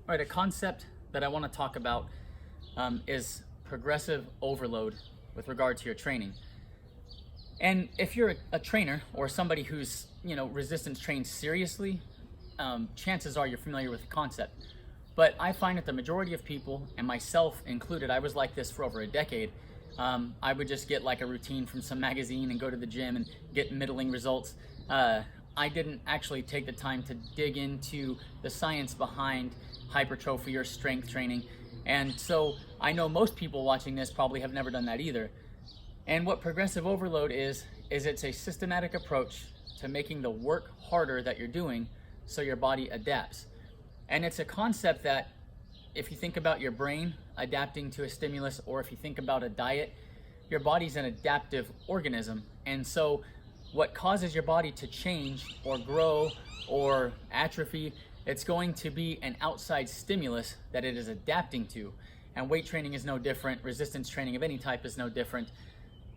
All right, a concept that I want to talk about is progressive overload with regard to your training. And if you're a trainer or somebody who's resistance trained seriously, chances are you're familiar with the concept. But I find that the majority of people, and myself included, I was like this for over a decade. I would just get like a routine from some magazine and go to the gym and get middling results. I didn't actually take the time to dig into the science behind hypertrophy or strength training. And so I know most people watching this probably have never done that either. And what progressive overload is it's a systematic approach to making the work harder that you're doing so your body adapts. And it's a concept that if you think about your brain adapting to a stimulus, or if you think about a diet, your body's an adaptive organism. And so what causes your body to change or grow or atrophy, it's going to be an outside stimulus that it is adapting to. And weight training is no different. Resistance training of any type is no different.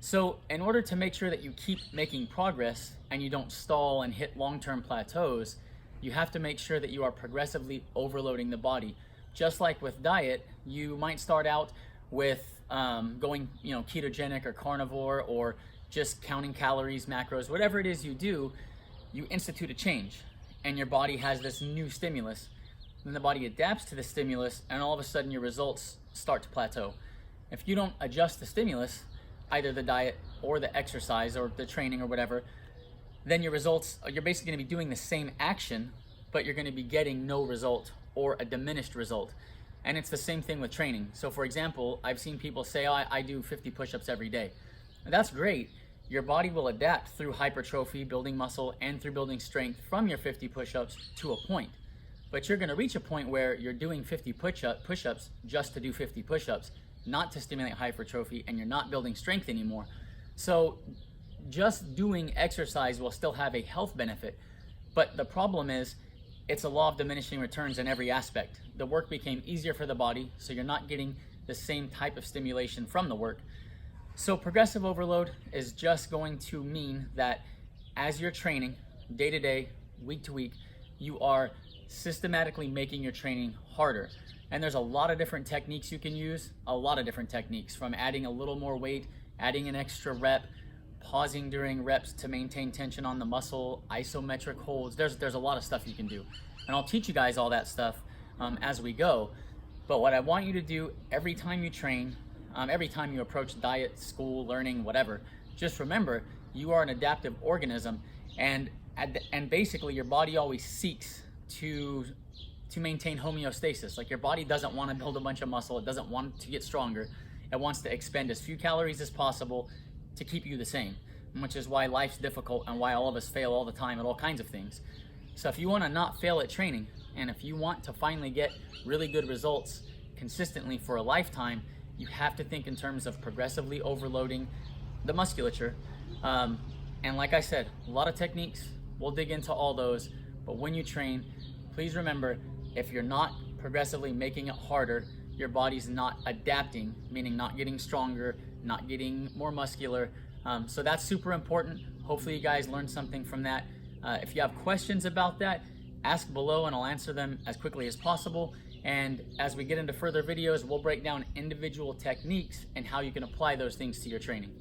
So in order to make sure that you keep making progress and you don't stall and hit long-term plateaus, you have to make sure that you are progressively overloading the body. Just like with diet, you might start out with going ketogenic or carnivore, or just counting calories, macros, whatever it is you do, you institute a change and your body has this new stimulus. Then the body adapts to the stimulus and all of a sudden your results start to plateau. If you don't adjust the stimulus, either the diet or the exercise or the training or whatever, then your results, you're basically going to be doing the same action, but you're going to be getting no result or a diminished result. And it's the same thing with training. So for example, I've seen people say, oh, I do 50 push-ups every day. And that's great. Your body will adapt through hypertrophy, building muscle, and through building strength from your 50 push-ups to a point. But you're going to reach a point where you're doing 50 push-ups just to do 50 push-ups, not to stimulate hypertrophy, and you're not building strength anymore. So just doing exercise will still have a health benefit, but the problem is it's a law of diminishing returns in every aspect. The work became easier for the body, so you're not getting the same type of stimulation from the work. So progressive overload is just going to mean that as you're training day to day, week to week, you are systematically making your training harder. And there's a lot of different techniques you can use, a lot of different techniques, from adding a little more weight, adding an extra rep, pausing during reps to maintain tension on the muscle, isometric holds. There's a lot of stuff you can do. And I'll teach you guys all that stuff as we go. But what I want you to do every time you train, every time you approach diet, school, learning, whatever, just remember you are an adaptive organism, and basically your body always seeks to maintain homeostasis. Like your body doesn't want to build a bunch of muscle, it doesn't want to get stronger, it wants to expend as few calories as possible to keep you the same, which is why life's difficult and why all of us fail all the time at all kinds of things. So if you want to not fail at training, and if you want to finally get really good results consistently for a lifetime, you have to think in terms of progressively overloading the musculature. And like I said, a lot of techniques, we'll dig into all those, but when you train, please remember, if you're not progressively making it harder, your body's not adapting, meaning not getting stronger, not getting more muscular. So that's super important. Hopefully you guys learned something from that. If you have questions about that, ask below and I'll answer them as quickly as possible. And as we get into further videos, we'll break down individual techniques and how you can apply those things to your training.